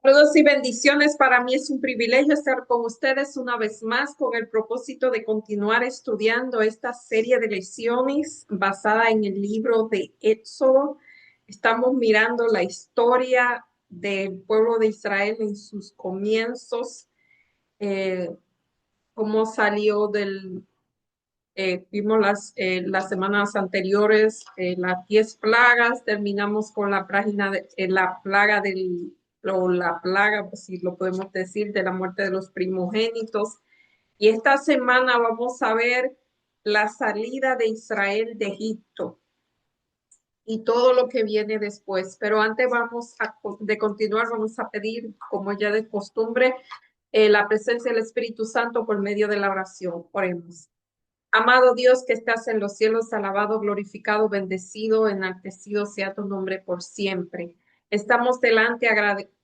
Saludos y bendiciones. Para mí es un privilegio estar con ustedes una vez más con el propósito de continuar estudiando esta serie de lecciones basada en el libro de Éxodo. Estamos mirando la historia del pueblo de Israel en sus comienzos, eh, cómo salió vimos las semanas anteriores las 10 plagas, terminamos con la plaga o la plaga, pues si lo podemos decir, de la muerte de los primogénitos. Y esta semana vamos a ver la salida de Israel de Egipto y todo lo que viene después. Pero antes de continuar, vamos a pedir, como ya de costumbre, la presencia del Espíritu Santo por medio de la oración. Oremos. Amado Dios que estás en los cielos, alabado, glorificado, bendecido, enaltecido sea tu nombre por siempre. Estamos delante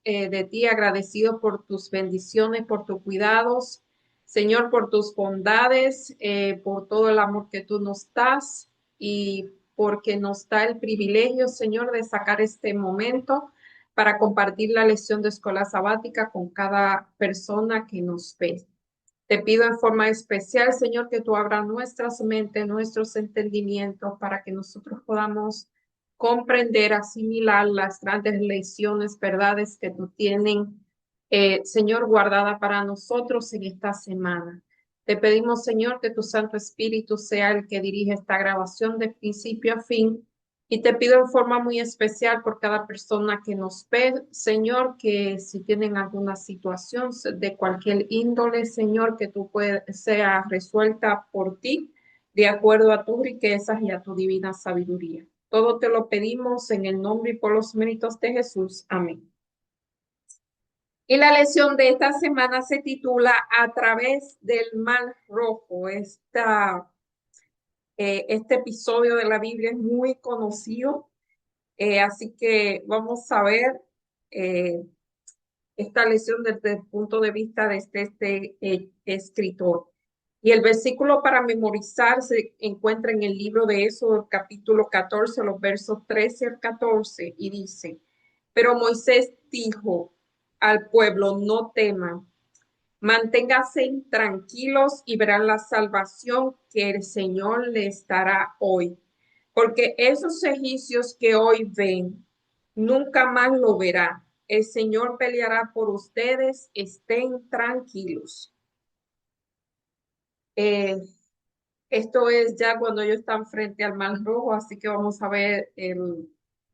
de ti agradecidos por tus bendiciones, por tus cuidados, Señor, por tus bondades, por todo el amor que tú nos das y porque nos da el privilegio, Señor, de sacar este momento para compartir la lección de escuela sabática con cada persona que nos ve. Te pido en forma especial, Señor, que tú abras nuestras mentes, nuestros entendimientos, para que nosotros podamos comprender, asimilar las grandes lecciones, verdades que tú tienes, Señor, guardada para nosotros en esta semana. Te pedimos, Señor, que tu Santo Espíritu sea el que dirige esta grabación de principio a fin. Y te pido en forma muy especial por cada persona que nos ve, Señor, que si tienen alguna situación de cualquier índole, Señor, que sea resuelta por ti, de acuerdo a tus riquezas y a tu divina sabiduría. Todo te lo pedimos en el nombre y por los méritos de Jesús. Amén. Y la lección de esta semana se titula A través del Mar Rojo. Este episodio de la Biblia es muy conocido. Así que vamos a ver eh, esta lección desde el punto de vista de este escritor. Y el versículo para memorizar se encuentra en el libro de Éxodo, capítulo 14, los versos 13 al 14, y dice, pero Moisés dijo al pueblo, no teman, manténganse tranquilos y verán la salvación que el Señor les dará hoy. Porque esos egipcios que hoy ven, nunca más lo verán. El Señor peleará por ustedes, estén tranquilos. Eh, Esto es ya cuando ellos están frente al Mar Rojo, así que vamos a ver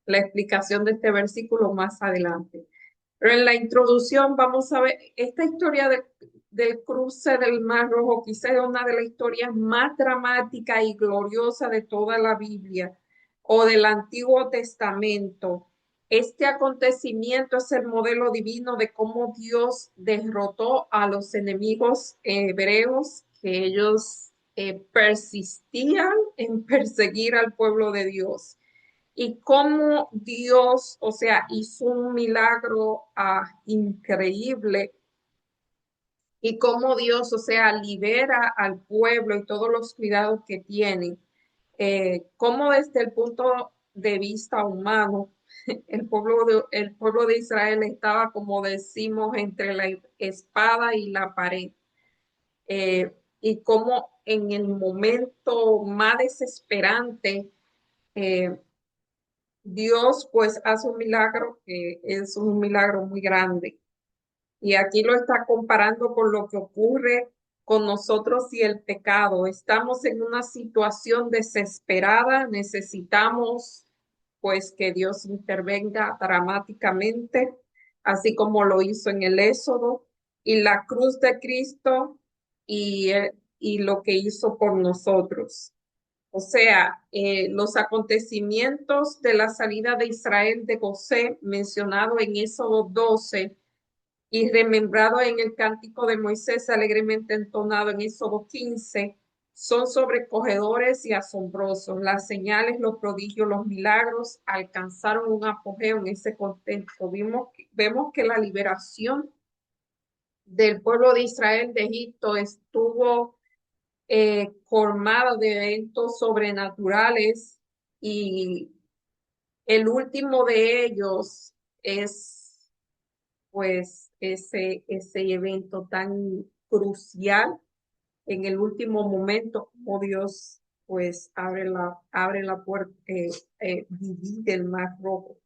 la explicación de este versículo más adelante. Pero en la introducción vamos a ver esta historia del cruce del Mar Rojo, quizás es una de las historias más dramáticas y gloriosas de toda la Biblia o del Antiguo Testamento. Este acontecimiento es el modelo divino de cómo Dios derrotó a los enemigos hebreos que ellos persistían en perseguir al pueblo de Dios y cómo Dios, o sea, hizo un milagro increíble y cómo Dios, o sea, libera al pueblo y todos los cuidados que tiene, cómo desde el punto de vista humano, el pueblo de Israel estaba, como decimos, entre la espada y la pared, y cómo en el momento más desesperante, eh, Dios pues hace un milagro que es un milagro muy grande. Y aquí lo está comparando con lo que ocurre con nosotros y el pecado. Estamos en una situación desesperada, necesitamos pues que Dios intervenga dramáticamente, así como lo hizo en el Éxodo y la cruz de Cristo y lo que hizo por nosotros. O sea, los acontecimientos de la salida de Israel de José, mencionado en Éxodo 12 y remembrado en el cántico de Moisés, alegremente entonado en Éxodo 15, son sobrecogedores y asombrosos. Las señales, los prodigios, los milagros alcanzaron un apogeo en ese contexto. Vemos que la liberación del pueblo de Israel de Egipto estuvo formado de eventos sobrenaturales y el último de ellos es pues ese evento tan crucial en el último momento, como Dios pues abre la puerta, divide el mar rojo.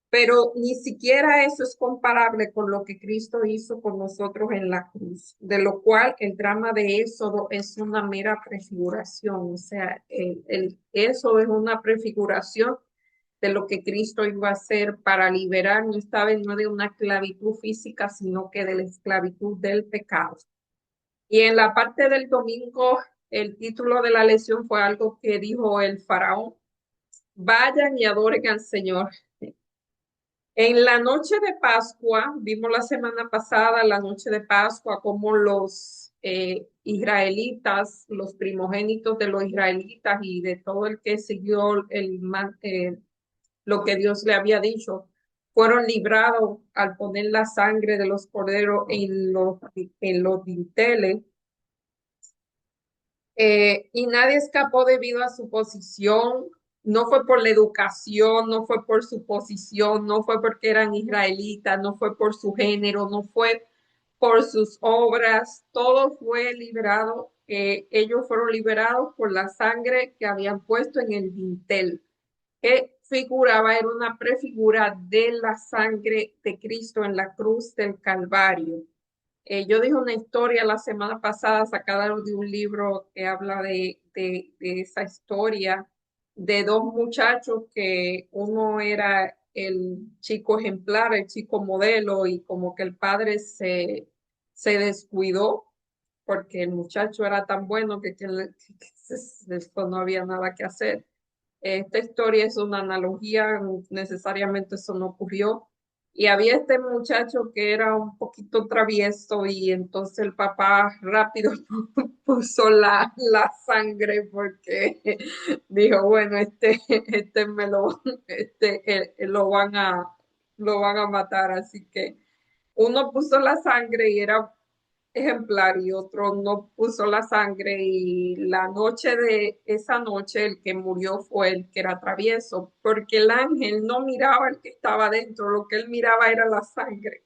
Pero ni siquiera eso es comparable con lo que Cristo hizo con nosotros en la cruz, de lo cual el drama de Éxodo es una mera prefiguración, o sea, eso es una prefiguración de lo que Cristo iba a hacer para liberarnos esta vez no de una esclavitud física, sino que de la esclavitud del pecado. Y en la parte del domingo, el título de la lección fue algo que dijo el faraón: vayan y adoren al Señor. En la noche de Pascua, vimos la semana pasada, la noche de Pascua, como los israelitas, los primogénitos de los israelitas y de todo el que siguió lo que Dios le había dicho, fueron librados al poner la sangre de los corderos en los dinteles. Y nadie escapó debido a su posición, no fue por la educación, no fue por su posición, no fue porque eran israelitas, no fue por su género, no fue por sus obras, todo fue liberado, ellos fueron liberados por la sangre que habían puesto en el dintel, que figuraba, era una prefigura de la sangre de Cristo en la cruz del Calvario. Yo dije una historia la semana pasada sacada de un libro que habla de esa historia de dos muchachos que uno era el chico ejemplar, el chico modelo y como que el padre se descuidó porque el muchacho era tan bueno después no había nada que hacer. Esta historia es una analogía, necesariamente eso no ocurrió. Y había este muchacho que era un poquito travieso y entonces el papá rápido puso la sangre porque dijo, bueno, este me lo, lo van a matar. Así que uno puso la sangre y era ejemplar y otro no puso la sangre y la noche de esa noche el que murió fue el que era travieso, porque el ángel no miraba el que estaba dentro, lo que él miraba era la sangre.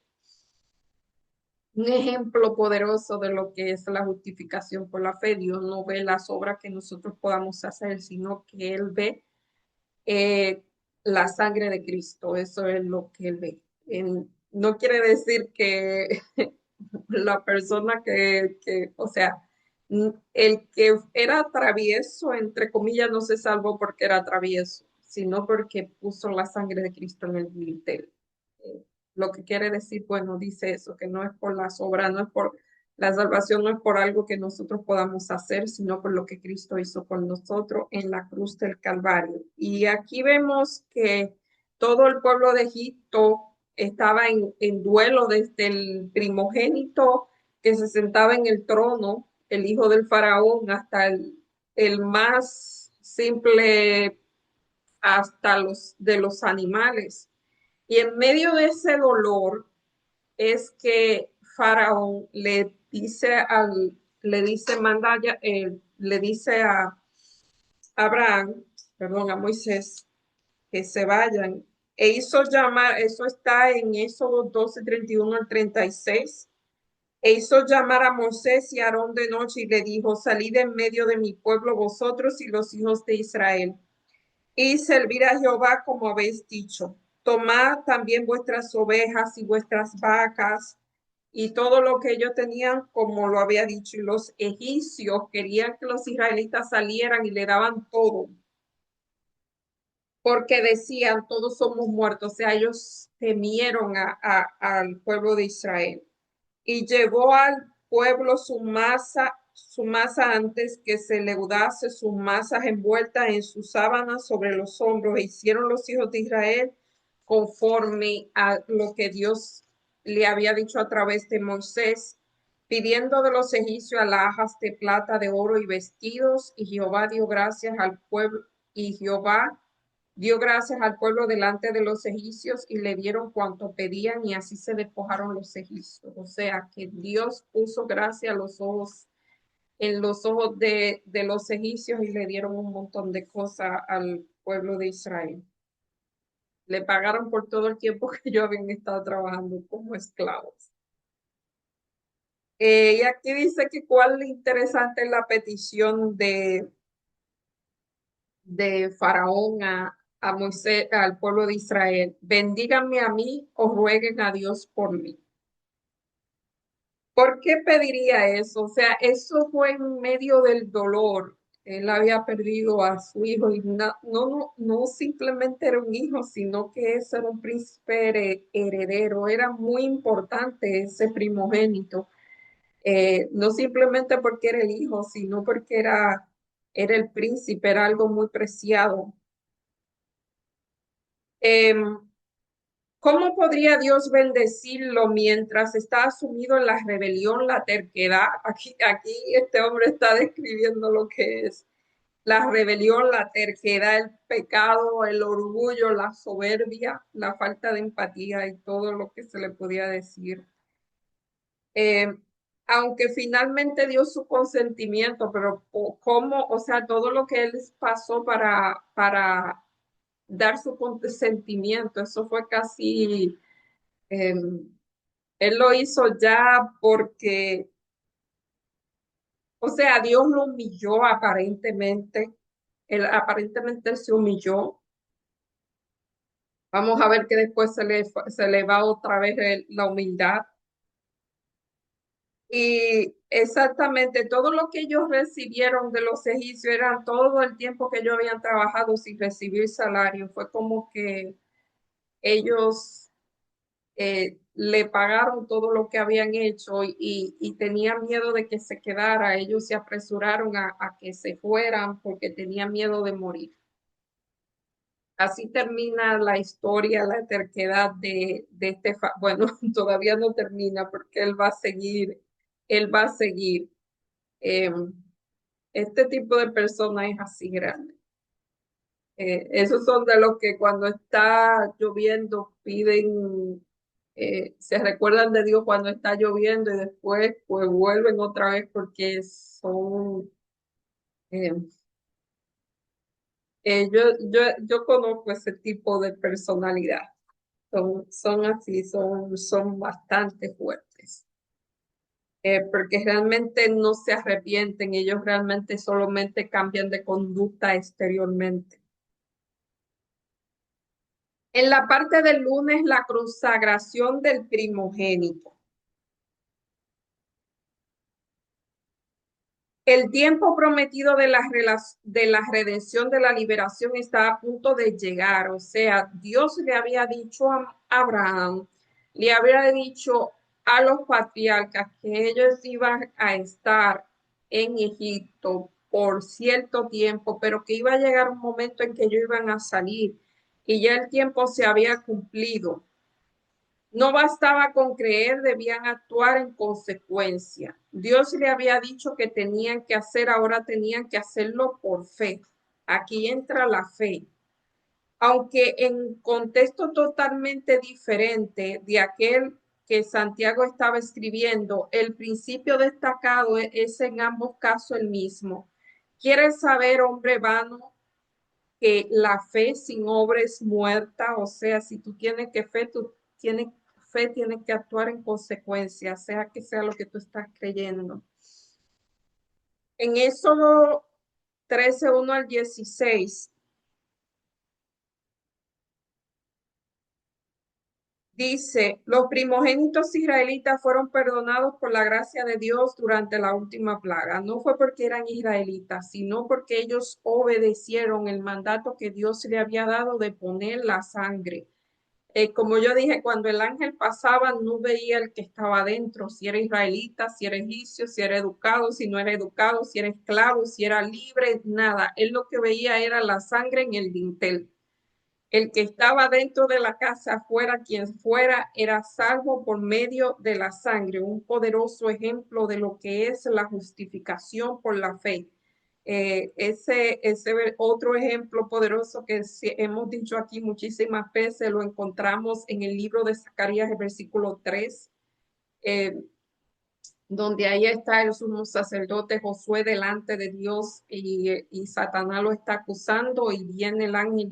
Un ejemplo poderoso de lo que es la justificación por la fe. Dios no ve las obras que nosotros podamos hacer, sino que Él ve eh, la sangre de Cristo. Eso es lo que Él ve. No quiere decir que la persona o sea, el que era travieso, entre comillas, no se salvó porque era travieso, sino porque puso la sangre de Cristo en el dintel. Lo que quiere decir, bueno, dice eso, que no es por las obras, no es por la salvación, no es por algo que nosotros podamos hacer, sino por lo que Cristo hizo con nosotros en la cruz del Calvario. Y aquí vemos que todo el pueblo de Egipto estaba en duelo desde el primogénito que se sentaba en el trono, el hijo del faraón, hasta el más simple, hasta los de los animales. Y en medio de ese dolor es que Faraón le dice, le dice a Abraham, perdón, a Moisés, que se vayan. E hizo llamar, eso está en Éxodo 12:31 al 36. E hizo llamar a Moisés y a Aarón de noche y le dijo: salid en medio de mi pueblo vosotros y los hijos de Israel, y servir a Jehová como habéis dicho. Tomad también vuestras ovejas y vuestras vacas y todo lo que ellos tenían, como lo había dicho. Y los egipcios querían que los israelitas salieran y le daban todo, porque decían, todos somos muertos. O sea, ellos temieron al pueblo de Israel. Y llevó al pueblo su masa antes que se leudase, sus masas envueltas en sus sábanas sobre los hombros. E hicieron los hijos de Israel conforme a lo que Dios le había dicho a través de Moisés, pidiendo de los egipcios alhajas de plata, de oro y vestidos. Y Jehová dio gracias al pueblo, y Jehová dio gracias al pueblo delante de los egipcios y le dieron cuanto pedían y así se despojaron los egipcios. O sea que Dios puso gracia a los ojos, en los ojos de los egipcios y le dieron un montón de cosas al pueblo de Israel. Le pagaron por todo el tiempo que ellos habían estado trabajando como esclavos. Y aquí dice que cuál interesante es la petición de Faraón a Moisés, al pueblo de Israel. Bendíganme a mí o rueguen a Dios por mí. ¿Por qué pediría eso? O sea, eso fue en medio del dolor. Él había perdido a su hijo y no simplemente era un hijo, sino que ese era un príncipe heredero. Era muy importante ese primogénito. No simplemente porque era el hijo, sino porque era el príncipe, era algo muy preciado. Em, ¿Cómo podría Dios bendecirlo mientras está sumido en la rebelión, la terquedad? Aquí este hombre está describiendo lo que es la rebelión, la terquedad, el pecado, el orgullo, la soberbia, la falta de empatía y todo lo que se le podía decir. Eh, Aunque finalmente dio su consentimiento, pero cómo, o sea, todo lo que él pasó para dar su consentimiento, eso fue casi eh, él lo hizo ya porque, o sea, Dios lo humilló aparentemente. Él aparentemente se humilló. Vamos a ver que después se le va otra vez la humildad. Y exactamente todo lo que ellos recibieron de los egipcios era todo el tiempo que ellos habían trabajado sin recibir salario. Fue como que ellos le pagaron todo lo que habían hecho y tenían miedo de que se quedara. Ellos se apresuraron a que se fueran porque tenían miedo de morir. Así termina la historia, la terquedad de este, bueno, todavía no termina porque él va a seguir. Eh, este tipo de personas es así grande. Esos son de los que cuando está lloviendo piden, se recuerdan de Dios cuando está lloviendo y después pues vuelven otra vez porque son, eh, yo conozco ese tipo de personalidad. Son así, son bastante fuertes. Porque realmente no se arrepienten, ellos realmente solamente cambian de conducta exteriormente. En la parte del lunes, la consagración del primogénito. El tiempo prometido de la redención, de la liberación, está a punto de llegar. O sea, Dios le había dicho a Abraham, le había dicho a los patriarcas que ellos iban a estar en Egipto por cierto tiempo, pero que iba a llegar un momento en que ellos iban a salir y ya el tiempo se había cumplido. No bastaba con creer, debían actuar en consecuencia. Dios le había dicho que tenían que hacer, ahora tenían que hacerlo por fe. Aquí entra la fe. Aunque en contexto totalmente diferente de aquel que Santiago estaba escribiendo, el principio destacado es en ambos casos el mismo. ¿Quieres saber, hombre vano, que la fe sin obra es muerta? O sea, si tú tienes que fe, tú tienes fe, tienes que actuar en consecuencia, sea que sea lo que tú estás creyendo. En Éxodo 13:1 al 16 dice, los primogénitos israelitas fueron perdonados por la gracia de Dios durante la última plaga. No fue porque eran israelitas, sino porque ellos obedecieron el mandato que Dios le había dado de poner la sangre. Como yo dije, cuando el ángel pasaba, no veía el que estaba adentro, si era israelita, si era egipcio, si era educado, si no era educado, si era esclavo, si era libre, nada. Él lo que veía era la sangre en el dintel. El que estaba dentro de la casa, fuera quien fuera, era salvo por medio de la sangre, un poderoso ejemplo de lo que es la justificación por la fe. Ese otro ejemplo poderoso que hemos dicho aquí muchísimas veces, lo encontramos en el libro de Zacarías, el versículo 3, eh, donde ahí está el sumo sacerdote Josué delante de Dios y Satanás lo está acusando y viene el ángel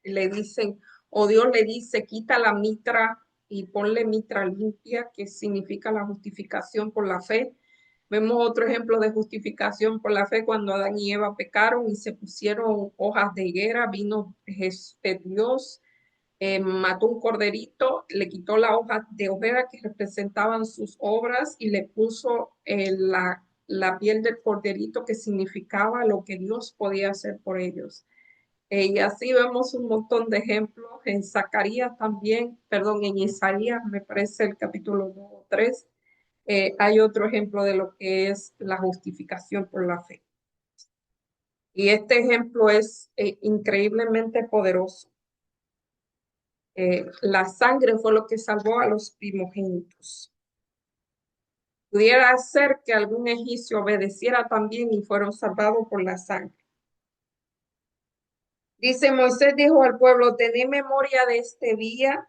le dicen, o Dios le dice, quita la mitra y ponle mitra limpia, que significa la justificación por la fe. Vemos otro ejemplo de justificación por la fe cuando Adán y Eva pecaron y se pusieron hojas de higuera, vino Dios, mató un corderito, le quitó la hoja de higuera que representaban sus obras y le puso la piel del corderito que significaba lo que Dios podía hacer por ellos. Y así vemos un montón de ejemplos en Zacarías también, perdón, en Isaías, me parece el capítulo 2 o 3, hay otro ejemplo de lo que es la justificación por la fe. Y este ejemplo es increíblemente poderoso. La sangre fue lo que salvó a los primogénitos. Pudiera ser que algún egipcio obedeciera también y fueron salvados por la sangre. Dice, Moisés dijo al pueblo, tened memoria de este día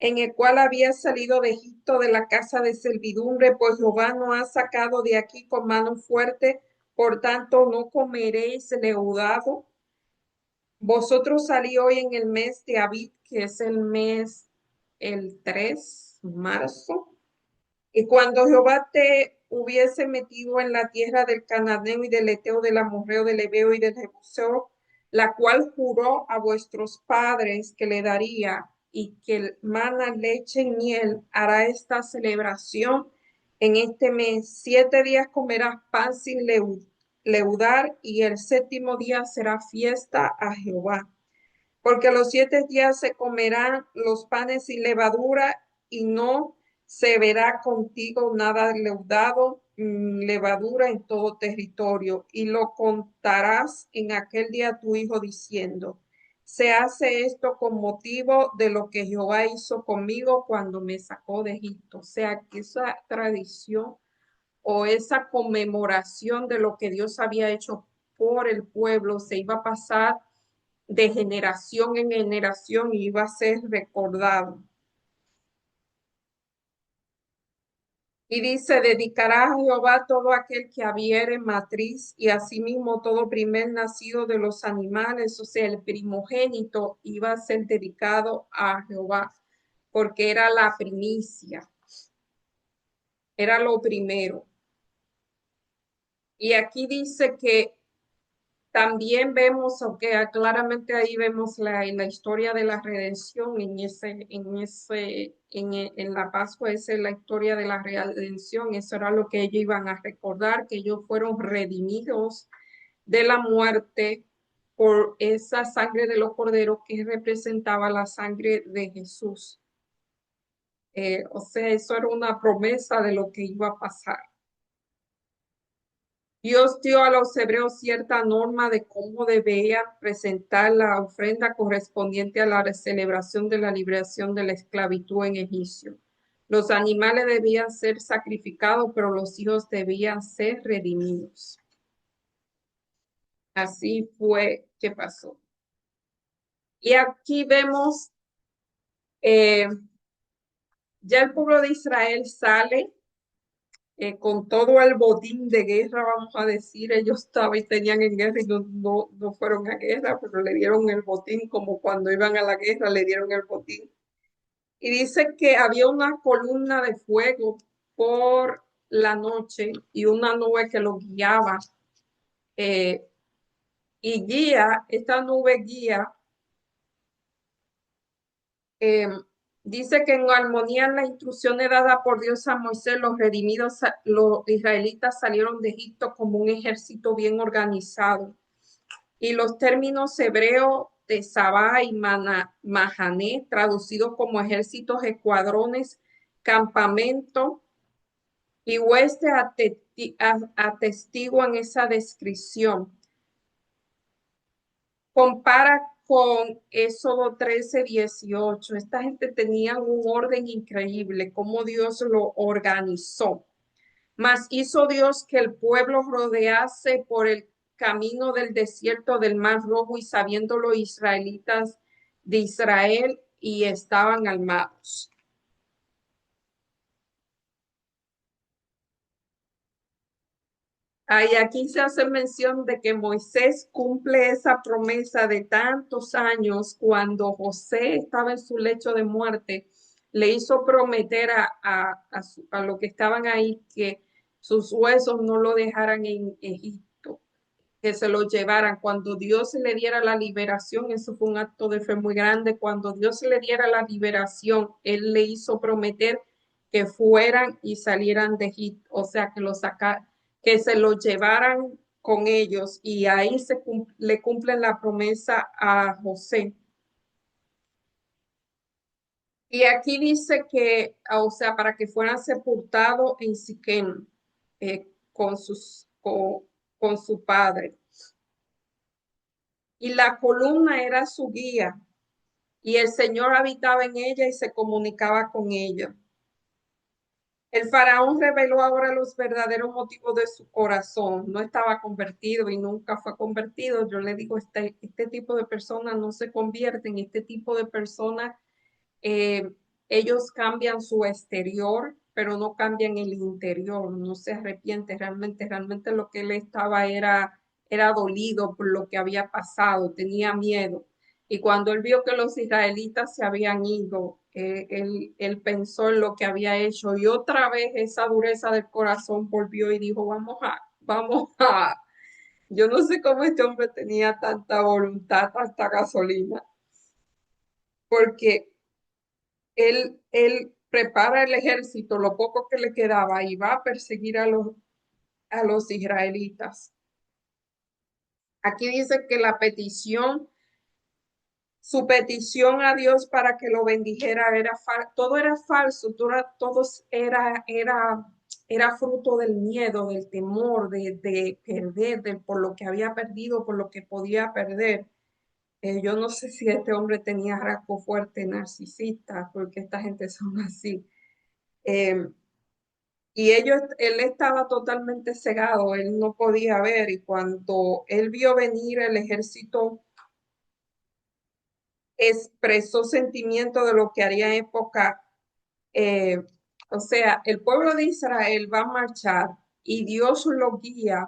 en el cual había salido de Egipto de la casa de servidumbre, pues Jehová nos ha sacado de aquí con mano fuerte, por tanto no comeréis leudado. Vosotros salí hoy en el mes de Abib, que es el mes el 3 marzo, y cuando Jehová te hubiese metido en la tierra del Cananeo y del Eteo, del Amorreo, del Ebeo y del Jebuseo, la cual juró a vuestros padres que le daría, y que mana, leche y miel, hará esta celebración en este mes. 7 días comerás pan sin leudar, y el séptimo día será fiesta a Jehová. Porque los 7 días se comerán los panes sin levadura, y no se verá contigo nada leudado, levadura en todo territorio. Y lo contarás en aquel día a tu hijo diciendo, se hace esto con motivo de lo que Jehová hizo conmigo cuando me sacó de Egipto. O sea, que esa tradición o esa conmemoración de lo que Dios había hecho por el pueblo se iba a pasar de generación en generación y iba a ser recordado. Y dice, dedicará a Jehová todo aquel que habiere matriz, y asimismo todo primer nacido de los animales, o sea, el primogénito iba a ser dedicado a Jehová, porque era la primicia, era lo primero. Y aquí dice que también vemos, aunque claramente ahí vemos la historia de la redención en la Pascua, esa es la historia de la redención, eso era lo que ellos iban a recordar, que ellos fueron redimidos de la muerte por esa sangre de los corderos que representaba la sangre de Jesús. O sea, eso era una promesa de lo que iba a pasar. Dios dio a los hebreos cierta norma de cómo debían presentar la ofrenda correspondiente a la celebración de la liberación de la esclavitud en Egipto. Los animales debían ser sacrificados, pero los hijos debían ser redimidos. Así fue que pasó. Y aquí vemos, ya el pueblo de Israel sale con todo el botín de guerra, vamos a decir, ellos estaban y tenían en guerra y no fueron a guerra, pero le dieron el botín como cuando iban a la guerra, le dieron el botín. Y dice que había una columna de fuego por la noche y una nube que lo guiaba. eh, y esta nube guía, eh, dice que en armonía en las instrucciones dadas por Dios a Moisés, los redimidos, los israelitas salieron de Egipto como un ejército bien organizado. Y los términos hebreos de Sabá y Mahané, traducidos como ejércitos, escuadrones, campamento y hueste, atestiguan esa descripción. Compara con Éxodo 13:18. Esta gente tenía un orden increíble, cómo Dios lo organizó. Mas hizo Dios que el pueblo rodease por el camino del desierto del Mar Rojo, y sabiendo los israelitas de Israel, y estaban armados. Ahí aquí se hace mención de que Moisés cumple esa promesa de tantos años cuando José estaba en su lecho de muerte, le hizo prometer a los que estaban ahí que sus huesos no lo dejaran en Egipto, que se lo llevaran. Cuando Dios le diera la liberación, eso fue un acto de fe muy grande, cuando Dios le diera la liberación, Él le hizo prometer que fueran y salieran de Egipto, o sea, que lo sacaran, que se lo llevaran con ellos y ahí le cumplen la promesa a José. Y aquí dice que, o sea, para que fueran sepultados en Siquem con su padre. Y la columna era su guía, y el Señor habitaba en ella y se comunicaba con ella. El faraón reveló ahora los verdaderos motivos de su corazón. No estaba convertido y nunca fue convertido. Yo le digo, este tipo de personas no se convierten, este tipo de personas, eh, ellos cambian su exterior, pero no cambian el interior, no se arrepiente. Realmente lo que él estaba era dolido por lo que había pasado, tenía miedo. Y cuando él vio que los israelitas se habían ido, él pensó en lo que había hecho y otra vez esa dureza del corazón volvió y dijo, yo no sé cómo este hombre tenía tanta voluntad, tanta gasolina, porque él prepara el ejército, lo poco que le quedaba, y va a perseguir a los israelitas. Aquí dice que su petición a Dios para que lo bendijera todo era falso, era fruto del miedo, del temor, de perder, por lo que había perdido, por lo que podía perder. Yo no sé si este hombre tenía rasgo fuerte narcisista, porque esta gente son así. Eh, y él estaba totalmente cegado, él no podía ver, y cuando él vio venir el ejército, expresó sentimiento de lo que haría época, eh, o sea, el pueblo de Israel va a marchar y Dios lo guía,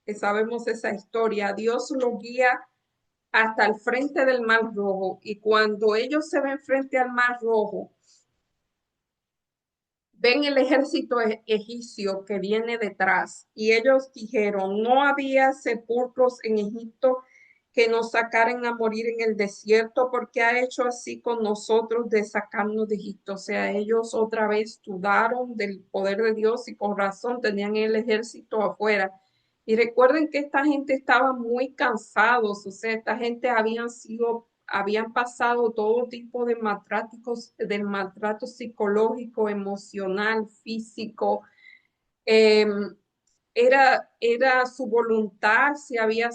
que sabemos esa historia, Dios lo guía hasta el frente del Mar Rojo, y cuando ellos se ven frente al Mar Rojo, ven el ejército egipcio que viene detrás, y ellos dijeron, no había sepulcros en Egipto que nos sacaren a morir en el desierto, porque ha hecho así con nosotros de sacarnos de Egipto. O sea, ellos otra vez dudaron del poder de Dios y con razón tenían el ejército afuera. Y recuerden que esta gente estaba muy cansados, o sea, esta gente habían pasado todo tipo de del maltrato psicológico, emocional, físico. Eh, era su voluntad, si había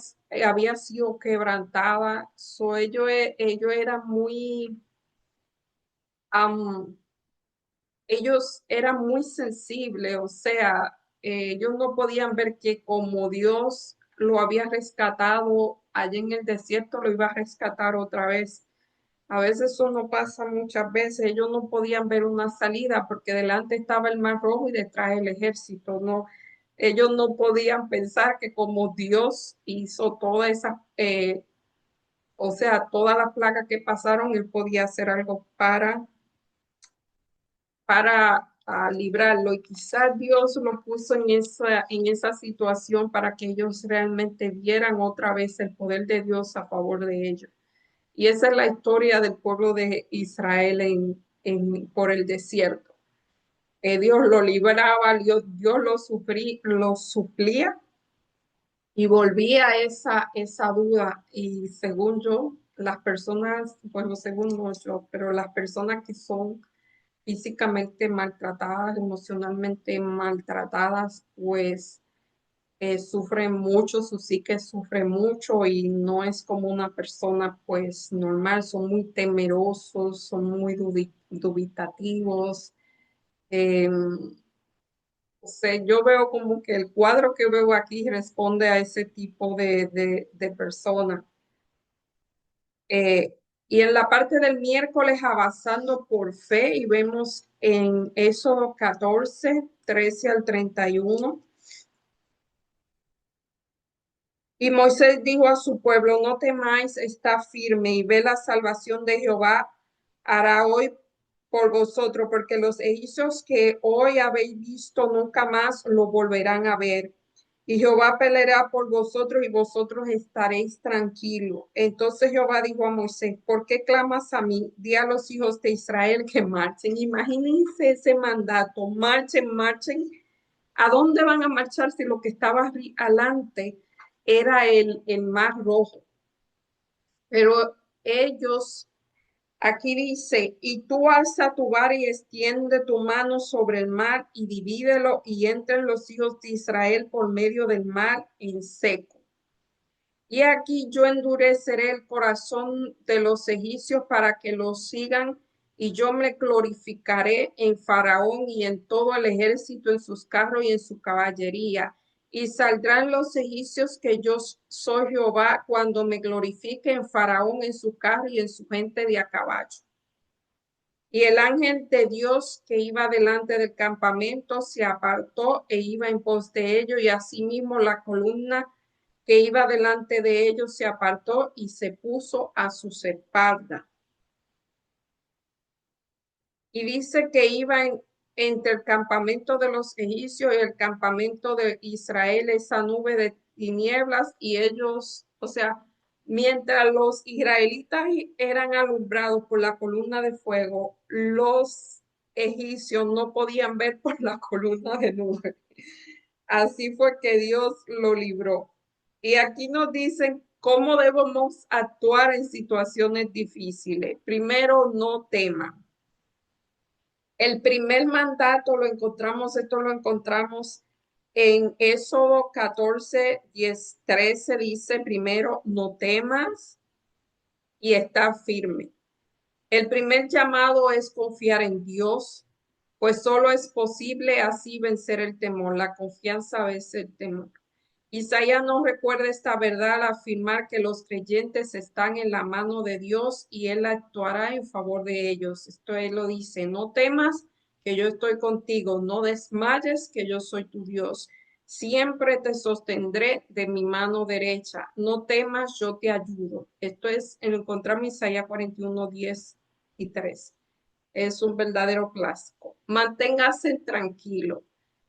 sido quebrantada. Ellos eran am, ellos eran muy sensibles, o sea, ellos no podían ver que como Dios lo había rescatado allá en el desierto, lo iba a rescatar otra vez. A veces eso no pasa muchas veces. Ellos no podían ver una salida porque delante estaba el Mar Rojo y detrás el ejército. No, ellos no podían pensar que como Dios hizo toda esa, o sea, todas las plagas que pasaron, él podía hacer algo para librarlo. Y quizás Dios lo puso en esa situación para que ellos realmente vieran otra vez el poder de Dios a favor de ellos. Y esa es la historia del pueblo de Israel por el desierto. Dios lo libraba, Dios lo suplía y volvía esa duda. Y según yo, las personas, bueno, según no yo, pero las personas que son físicamente maltratadas, emocionalmente maltratadas, pues sufren mucho, su psique sufre mucho y no es como una persona pues normal, son muy temerosos, son muy dubitativos. Eh, o sea, yo veo como que el cuadro que veo aquí responde a ese tipo de persona. Eh, y en la parte del miércoles avanzando por fe y vemos en Éxodo 14, 13 al 31. Y Moisés dijo a su pueblo, no temáis, está firme y ve la salvación de Jehová hará hoy por vosotros, porque los egipcios que hoy habéis visto nunca más lo volverán a ver. Y Jehová peleará por vosotros y vosotros estaréis tranquilos. Entonces Jehová dijo a Moisés, ¿por qué clamas a mí? Di a los hijos de Israel que marchen. Imagínense ese mandato, marchen, marchen. ¿A dónde van a marchar si lo que estaba adelante era el mar rojo? Pero ellos, aquí dice, y tú alza tu vara y extiende tu mano sobre el mar y divídelo y entren los hijos de Israel por medio del mar en seco. Y aquí yo endureceré el corazón de los egipcios para que los sigan, y yo me glorificaré en Faraón y en todo el ejército, en sus carros y en su caballería. Y saldrán los egipcios que yo soy Jehová cuando me glorifique en Faraón, en su carro y en su gente de a caballo. Y el ángel de Dios que iba delante del campamento se apartó e iba en pos de ellos, y asimismo la columna que iba delante de ellos se apartó y se puso a sus espaldas. Y dice que iba entre el campamento de los egipcios y el campamento de Israel esa nube de tinieblas, y ellos, o sea, mientras los israelitas eran alumbrados por la columna de fuego, los egipcios no podían ver por la columna de nube. Así fue que Dios lo libró. Y aquí nos dicen cómo debemos actuar en situaciones difíciles. Primero, no teman. El primer mandato esto lo encontramos en Éxodo 14, 10, 13, dice primero, no temas y está firme. El primer llamado es confiar en Dios, pues solo es posible así vencer el temor. La confianza vence el temor. Isaías nos recuerda esta verdad al afirmar que los creyentes están en la mano de Dios y Él actuará en favor de ellos. Esto Él lo dice, no temas que yo estoy contigo, no desmayes que yo soy tu Dios. Siempre te sostendré de mi mano derecha. No temas, yo te ayudo. Esto es en encontrar Isaías 41, 10 y 3. Es un verdadero clásico. Manténgase tranquilo.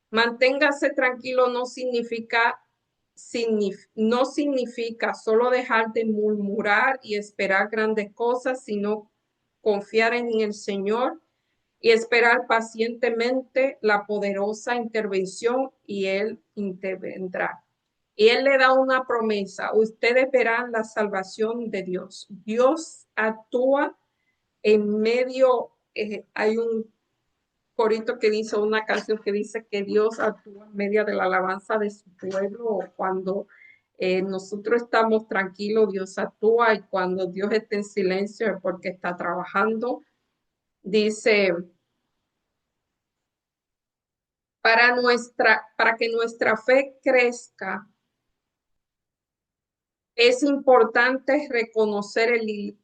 Manténgase tranquilo no significa solo dejar de murmurar y esperar grandes cosas, sino confiar en el Señor y esperar pacientemente la poderosa intervención, y Él intervendrá. Y Él le da una promesa, ustedes verán la salvación de Dios. Dios actúa en medio, hay un corito que dice, una canción que dice que Dios actúa en medio de la alabanza de su pueblo, o cuando nosotros estamos tranquilos, Dios actúa, y cuando Dios está en silencio es porque está trabajando. Dice, para que nuestra fe crezca, es importante reconocer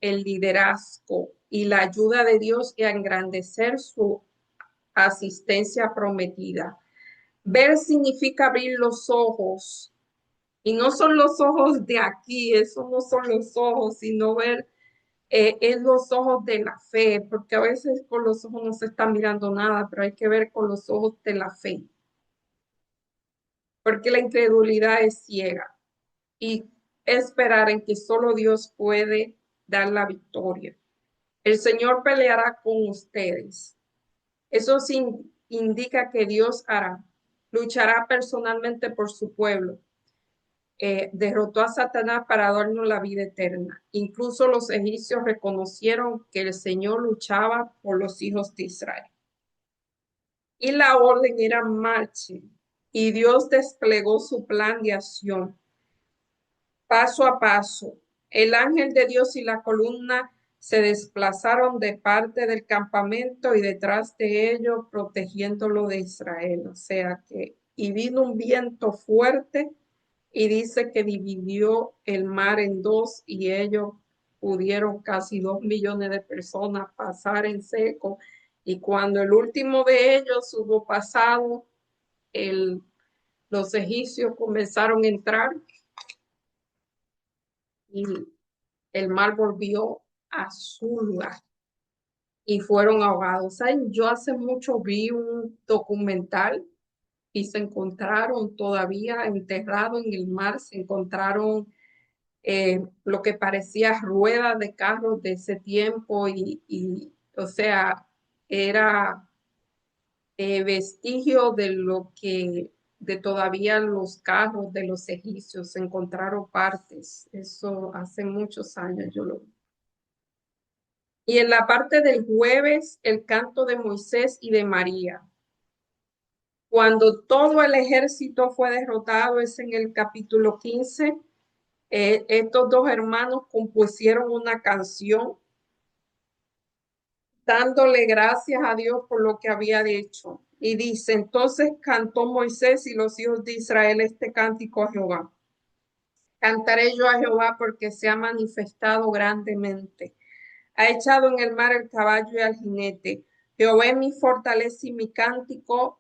el liderazgo y la ayuda de Dios y engrandecer su asistencia prometida. Ver significa abrir los ojos, y no son los ojos de aquí, esos no son los ojos, sino ver es los ojos de la fe, porque a veces con los ojos no se está mirando nada, pero hay que ver con los ojos de la fe, porque la incredulidad es ciega, y esperar en que solo Dios puede dar la victoria. El Señor peleará con ustedes. Eso indica que Dios luchará personalmente por su pueblo. Derrotó a Satanás para darnos la vida eterna. Incluso los egipcios reconocieron que el Señor luchaba por los hijos de Israel. Y la orden era marchen. Y Dios desplegó su plan de acción paso a paso. El ángel de Dios y la columna se desplazaron de parte del campamento y detrás de ellos protegiéndolo de Israel. O sea que, y vino un viento fuerte y dice que dividió el mar en dos, y ellos pudieron, casi 2 millones de personas, pasar en seco. Y cuando el último de ellos hubo pasado, los egipcios comenzaron a entrar y el mar volvió a su lugar y fueron ahogados. ¿Saben? Yo hace mucho vi un documental y se encontraron todavía enterrados en el mar, se encontraron lo que parecía ruedas de carros de ese tiempo o sea, era vestigio de lo que, de todavía los carros de los egipcios, se encontraron partes, eso hace muchos años yo lo vi. Y en la parte del jueves, el canto de Moisés y de María. Cuando todo el ejército fue derrotado, es en el capítulo 15, estos dos hermanos compusieron una canción dándole gracias a Dios por lo que había hecho. Y dice, entonces cantó Moisés y los hijos de Israel este cántico a Jehová. Cantaré yo a Jehová porque se ha manifestado grandemente. Ha echado en el mar el caballo y al jinete. Jehová es mi fortaleza y mi cántico,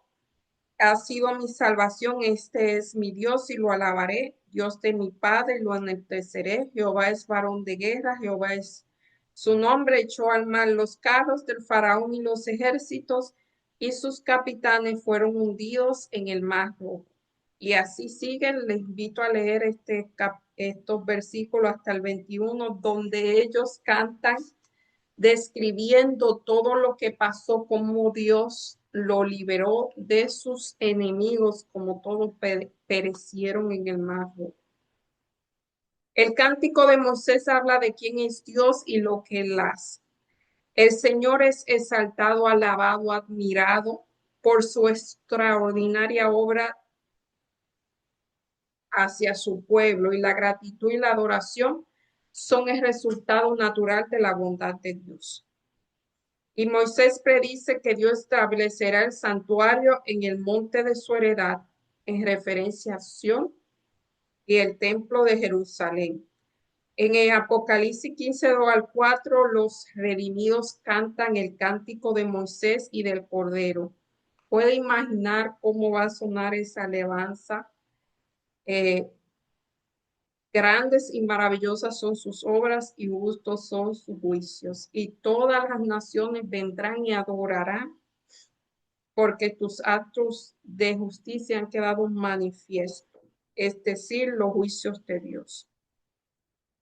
ha sido mi salvación, este es mi Dios y lo alabaré, Dios de mi Padre, y lo enalteceré. Jehová es varón de guerra, Jehová es su nombre, echó al mar los carros del faraón y los ejércitos, y sus capitanes fueron hundidos en el mar rojo. Y así siguen, les invito a leer estos versículos hasta el 21, donde ellos cantan describiendo todo lo que pasó, cómo Dios lo liberó de sus enemigos, como todos perecieron en el mar rojo. El cántico de Moisés habla de quién es Dios y lo que él hace. El Señor es exaltado, alabado, admirado por su extraordinaria obra hacia su pueblo, y la gratitud y la adoración son el resultado natural de la bondad de Dios. Y Moisés predice que Dios establecerá el santuario en el monte de su heredad, en referencia a Sión y el templo de Jerusalén. En el Apocalipsis 15, 2 al 4, los redimidos cantan el cántico de Moisés y del Cordero. ¿Puede imaginar cómo va a sonar esa alabanza? Grandes y maravillosas son sus obras y justos son sus juicios. Y todas las naciones vendrán y adorarán porque tus actos de justicia han quedado manifiesto, es decir, los juicios de Dios.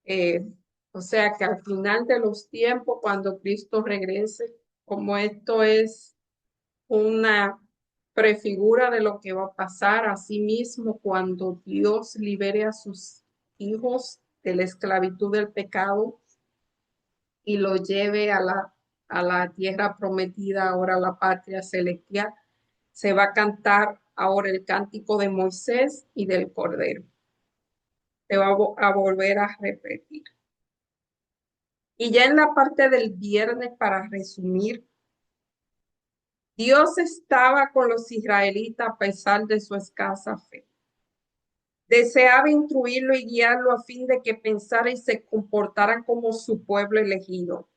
Eh, o sea que al final de los tiempos, cuando Cristo regrese, como esto es una prefigura de lo que va a pasar, asimismo, cuando Dios libere a sus hijos de la esclavitud del pecado y lo lleve a la tierra prometida, ahora la patria celestial, se va a cantar ahora el cántico de Moisés y del Cordero. Se va a volver a repetir. Y ya en la parte del viernes, para resumir, Dios estaba con los israelitas a pesar de su escasa fe. Deseaba instruirlo y guiarlo a fin de que pensara y se comportaran como su pueblo elegido.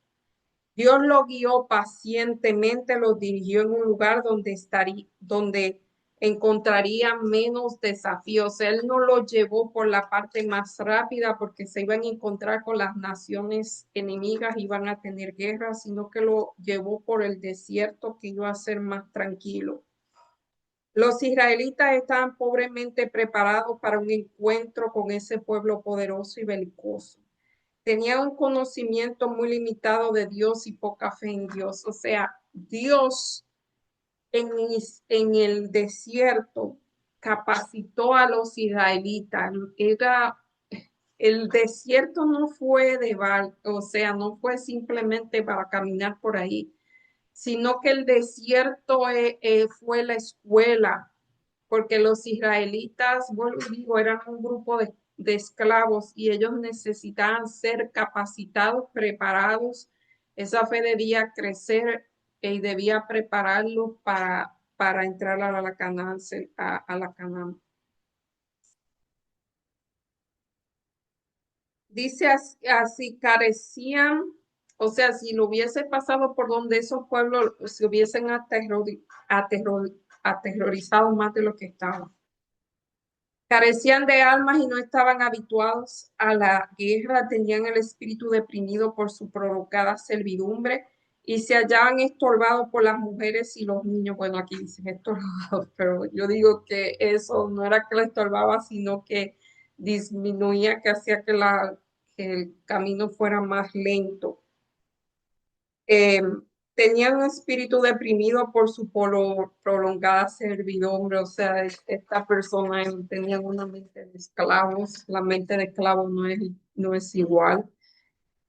Dios lo guió pacientemente, lo dirigió en un lugar donde encontraría menos desafíos. Él no lo llevó por la parte más rápida porque se iban a encontrar con las naciones enemigas, iban a tener guerra, sino que lo llevó por el desierto que iba a ser más tranquilo. Los israelitas estaban pobremente preparados para un encuentro con ese pueblo poderoso y belicoso. Tenía un conocimiento muy limitado de Dios y poca fe en Dios. O sea, Dios en el desierto capacitó a los israelitas. El desierto no fue o sea, no fue simplemente para caminar por ahí, sino que el desierto fue la escuela, porque los israelitas, vuelvo y digo, eran un grupo de esclavos y ellos necesitaban ser capacitados, preparados. Esa fe debía crecer y debía prepararlos para entrar a la Canaán, a la Canaán. Dice así, carecían, o sea, si lo hubiese pasado por donde esos pueblos se hubiesen aterrorizado más de lo que estaban. Carecían de armas y no estaban habituados a la guerra, tenían el espíritu deprimido por su prolongada servidumbre y se hallaban estorbados por las mujeres y los niños. Bueno, aquí dicen estorbados, pero yo digo que eso no era que la estorbaba, sino que disminuía, que hacía que el camino fuera más lento. eh, Tenían un espíritu deprimido por su prolongada servidumbre, o sea, esta persona tenía una mente de esclavos, la mente de esclavos no es igual.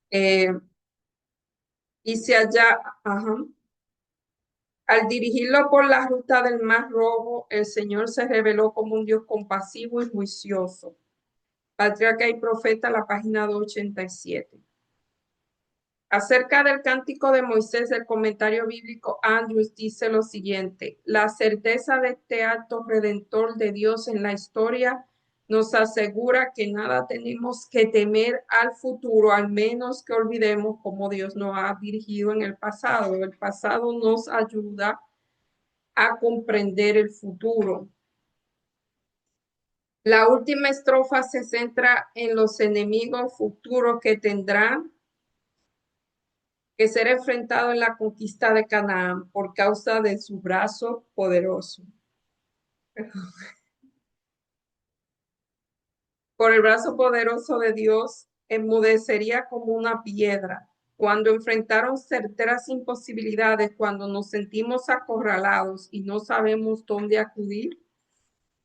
Eh, y se halla, ajá, al dirigirlo por la ruta del Mar Rojo, el Señor se reveló como un Dios compasivo y juicioso. Patriarca y Profeta, la página 287. Acerca del cántico de Moisés, el comentario bíblico Andrews dice lo siguiente: la certeza de este acto redentor de Dios en la historia nos asegura que nada tenemos que temer al futuro, al menos que olvidemos cómo Dios nos ha dirigido en el pasado. El pasado nos ayuda a comprender el futuro. La última estrofa se centra en los enemigos futuros que tendrán que ser enfrentado en la conquista de Canaán por causa de su brazo poderoso. Por el brazo poderoso de Dios, enmudecería como una piedra. Cuando enfrentaron certeras imposibilidades, cuando nos sentimos acorralados y no sabemos dónde acudir,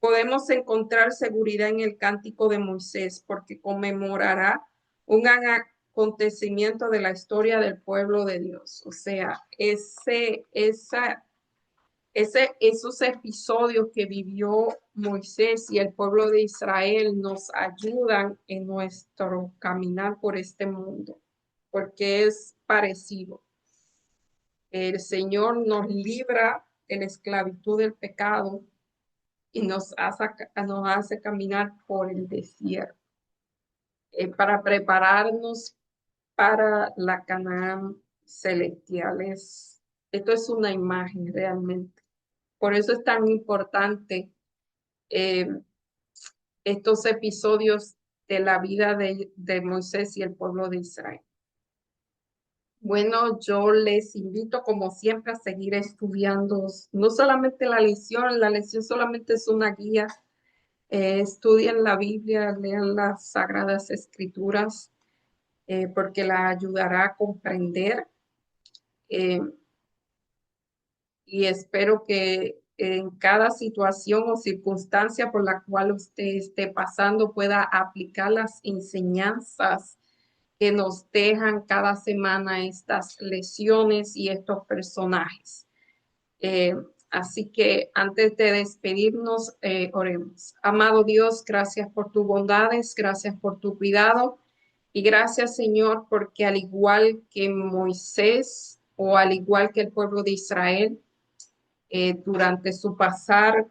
podemos encontrar seguridad en el cántico de Moisés, porque conmemorará un acontecimiento de la historia del pueblo de Dios. O sea, esos episodios que vivió Moisés y el pueblo de Israel nos ayudan en nuestro caminar por este mundo, porque es parecido. El Señor nos libra de la esclavitud del pecado y nos hace caminar por el desierto para prepararnos para la Canaán celestial. Esto es una imagen realmente. Por eso es tan importante eh, estos episodios de la vida de Moisés y el pueblo de Israel. Bueno, yo les invito como siempre a seguir estudiando, no solamente la lección solamente es una guía. Estudien la Biblia, lean las Sagradas Escrituras, porque la ayudará a comprender. eh, y espero que en cada situación o circunstancia por la cual usted esté pasando pueda aplicar las enseñanzas que nos dejan cada semana estas lecciones y estos personajes. Eh, Así que antes de despedirnos, oremos. Amado Dios, gracias por tus bondades, gracias por tu cuidado y gracias, Señor, porque al igual que Moisés o al igual que el pueblo de Israel, durante su pasar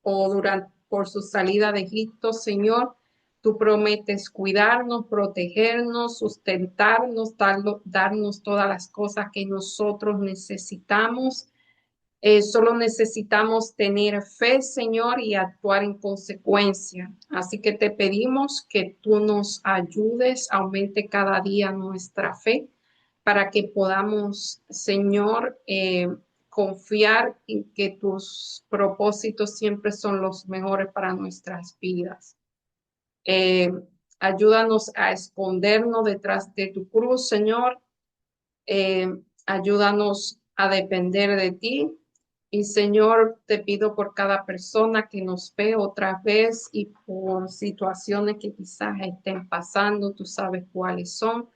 o durante por su salida de Egipto, Señor, tú prometes cuidarnos, protegernos, sustentarnos, darnos todas las cosas que nosotros necesitamos. Solo necesitamos tener fe, Señor, y actuar en consecuencia. Así que te pedimos que tú nos ayudes, aumente cada día nuestra fe para que podamos, Señor, confiar en que tus propósitos siempre son los mejores para nuestras vidas. Eh, Ayúdanos a escondernos detrás de tu cruz, Señor. eh, Ayúdanos a depender de ti. Y Señor, te pido por cada persona que nos ve otra vez y por situaciones que quizás estén pasando, tú sabes cuáles son,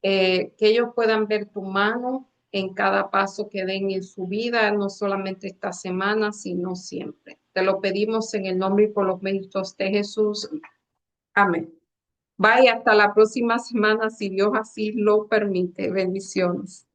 que ellos puedan ver tu mano en cada paso que den en su vida, no solamente esta semana, sino siempre. Te lo pedimos en el nombre y por los méritos de Jesús. Amén. Bye, hasta la próxima semana, si Dios así lo permite. Bendiciones.